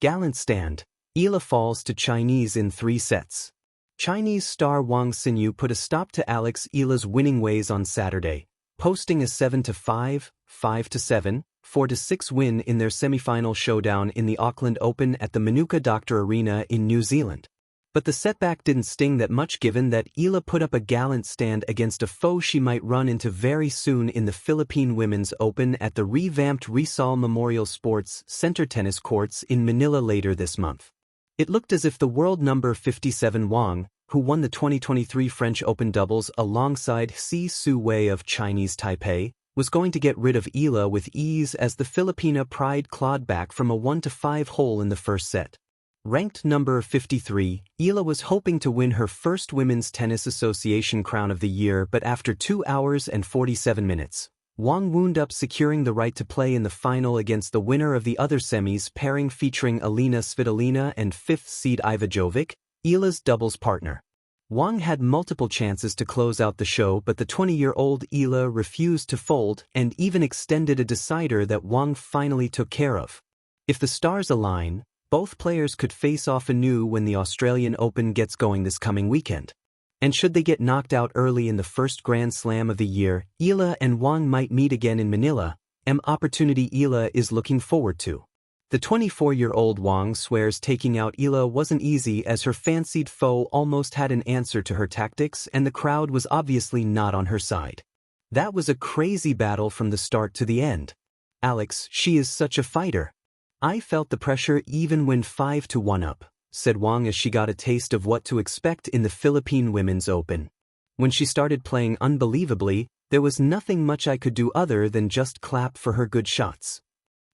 Gallant stand. Eala falls to Chinese in 3 sets. Chinese star Wang Xinyu put a stop to Eala's winning ways on Saturday, posting a 7-5, 5-7, 4-6 win in their semi-final showdown in the Auckland Open at the Manuka Doctor Arena in New Zealand. But the setback didn't sting that much given that Eala put up a gallant stand against a foe she might run into very soon in the Philippine Women's Open at the revamped Rizal Memorial Sports Center tennis courts in Manila later this month. It looked as if the world number 57 Wang, who won the 2023 French Open doubles alongside Si Su Wei of Chinese Taipei, was going to get rid of Eala with ease as the Filipina pride clawed back from a 1-5 hole in the first set. Ranked number 53, Eala was hoping to win her first Women's Tennis Association crown of the year, but after 2 hours and 47 minutes, Wang wound up securing the right to play in the final against the winner of the other semis pairing featuring Alina Svitolina and 5th seed Iva Jovic, Eala's doubles partner. Wang had multiple chances to close out the show, but the 20-year-old Eala refused to fold and even extended a decider that Wang finally took care of. If the stars align, both players could face off anew when the Australian Open gets going this coming weekend. And should they get knocked out early in the first Grand Slam of the year, Eala and Wang might meet again in Manila, an opportunity Eala is looking forward to. The 24-year-old Wang swears taking out Eala wasn't easy as her fancied foe almost had an answer to her tactics and the crowd was obviously not on her side. That was a crazy battle from the start to the end. Alex, she is such a fighter. I felt the pressure even when 5-1 up, said Wang as she got a taste of what to expect in the Philippine Women's Open. When she started playing unbelievably, there was nothing much I could do other than just clap for her good shots.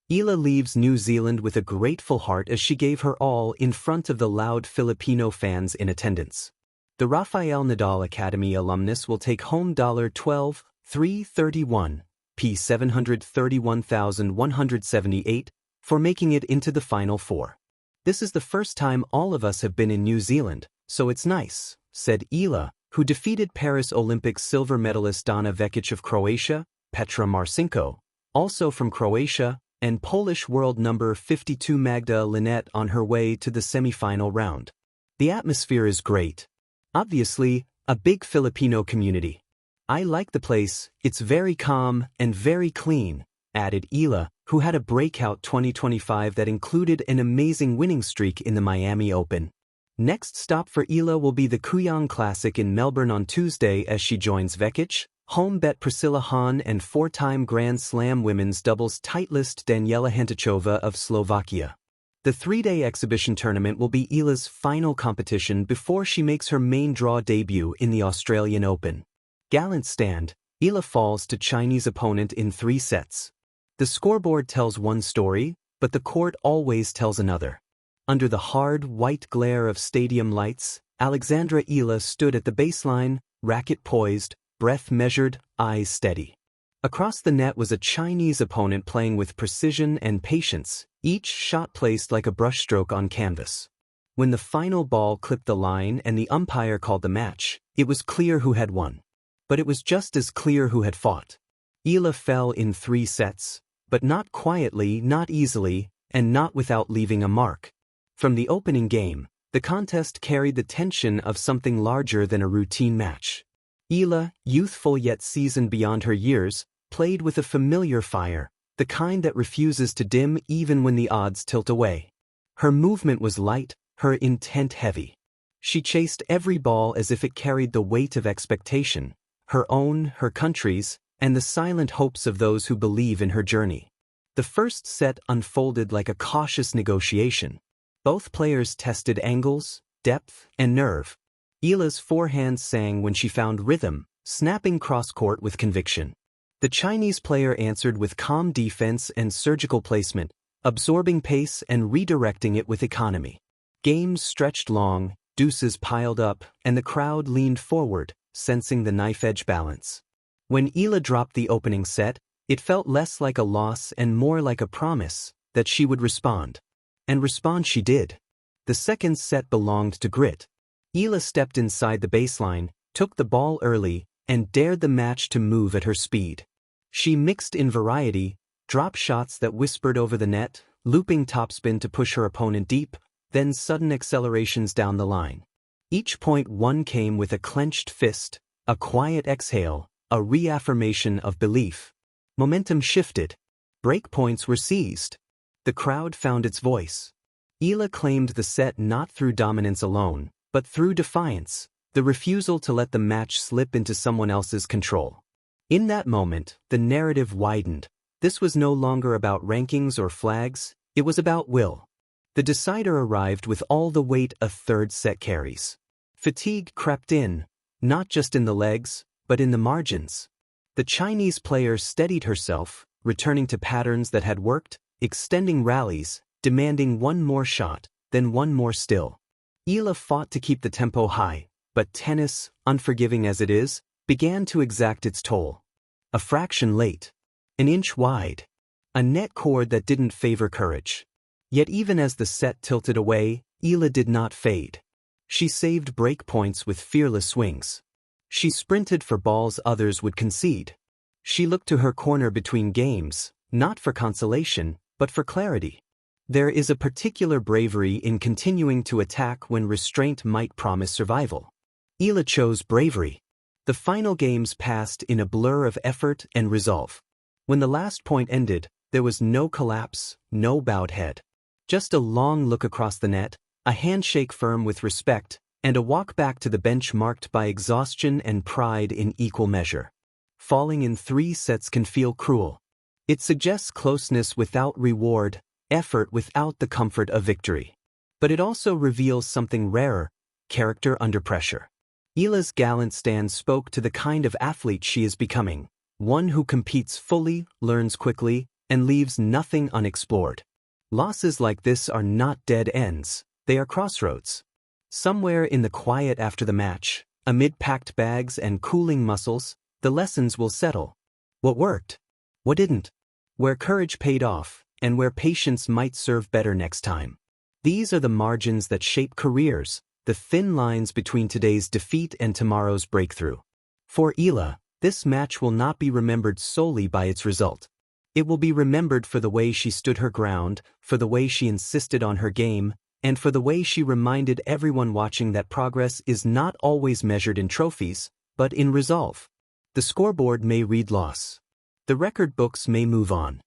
Eala leaves New Zealand with a grateful heart as she gave her all in front of the loud Filipino fans in attendance. The Rafael Nadal Academy alumnus will take home $12,331, P731,178, for making it into the Final Four. This is the first time all of us have been in New Zealand, so it's nice, said Eala, who defeated Paris Olympics silver medalist Dana Vekic of Croatia, Petra Marcinko, also from Croatia, and Polish world number 52 Magda Linette on her way to the semi-final round. The atmosphere is great. Obviously, a big Filipino community. I like the place, it's very calm and very clean, added Eala, who had a breakout 2025 that included an amazing winning streak in the Miami Open. Next stop for Eala will be the Kuyang Classic in Melbourne on Tuesday as she joins Vekic, home bet Priscilla Hahn and 4-time Grand Slam women's doubles titleist Daniela Hantuchova of Slovakia. The 3-day exhibition tournament will be Eala's final competition before she makes her main draw debut in the Australian Open. Gallant stand, Eala falls to Chinese opponent in 3 sets. The scoreboard tells one story, but the court always tells another. Under the hard, white glare of stadium lights, Alexandra Eala stood at the baseline, racket poised, breath measured, eyes steady. Across the net was a Chinese opponent playing with precision and patience, each shot placed like a brushstroke on canvas. When the final ball clipped the line and the umpire called the match, it was clear who had won. But it was just as clear who had fought. Eala fell in 3 sets, but not quietly, not easily, and not without leaving a mark. From the opening game, the contest carried the tension of something larger than a routine match. Eala, youthful yet seasoned beyond her years, played with a familiar fire, the kind that refuses to dim even when the odds tilt away. Her movement was light, her intent heavy. She chased every ball as if it carried the weight of expectation, her own, her country's, and the silent hopes of those who believe in her journey. The first set unfolded like a cautious negotiation. Both players tested angles, depth, and nerve. Eala's forehand sang when she found rhythm, snapping cross-court with conviction. The Chinese player answered with calm defense and surgical placement, absorbing pace and redirecting it with economy. Games stretched long, deuces piled up, and the crowd leaned forward, sensing the knife-edge balance. When Eala dropped the opening set, it felt less like a loss and more like a promise that she would respond. And respond she did. The second set belonged to grit. Eala stepped inside the baseline, took the ball early, and dared the match to move at her speed. She mixed in variety, drop shots that whispered over the net, looping topspin to push her opponent deep, then sudden accelerations down the line. Each point won came with a clenched fist, a quiet exhale, a reaffirmation of belief. Momentum shifted. Break points were seized. The crowd found its voice. Eala claimed the set not through dominance alone, but through defiance, the refusal to let the match slip into someone else's control. In that moment, the narrative widened. This was no longer about rankings or flags, it was about will. The decider arrived with all the weight a third set carries. Fatigue crept in, not just in the legs, but in the margins. The Chinese player steadied herself, returning to patterns that had worked, extending rallies, demanding one more shot, then one more still. Eala fought to keep the tempo high, but tennis, unforgiving as it is, began to exact its toll. A fraction late. An inch wide. A net cord that didn't favor courage. Yet even as the set tilted away, Eala did not fade. She saved break points with fearless swings. She sprinted for balls others would concede. She looked to her corner between games, not for consolation, but for clarity. There is a particular bravery in continuing to attack when restraint might promise survival. Eala chose bravery. The final games passed in a blur of effort and resolve. When the last point ended, there was no collapse, no bowed head. Just a long look across the net, a handshake firm with respect, and a walk back to the bench marked by exhaustion and pride in equal measure. Falling in 3 sets can feel cruel. It suggests closeness without reward, effort without the comfort of victory. But it also reveals something rarer, character under pressure. Eala's Gallant stand spoke to the kind of athlete she is becoming, one who competes fully, learns quickly, and leaves nothing unexplored. Losses like this are not dead ends, they are crossroads. Somewhere in the quiet after the match, amid packed bags and cooling muscles, the lessons will settle. What worked? What didn't? Where courage paid off, and where patience might serve better next time. These are the margins that shape careers, the thin lines between today's defeat and tomorrow's breakthrough. For Eala, this match will not be remembered solely by its result. It will be remembered for the way she stood her ground, for the way she insisted on her game, and for the way she reminded everyone watching that progress is not always measured in trophies, but in resolve. The scoreboard may read loss. The record books may move on.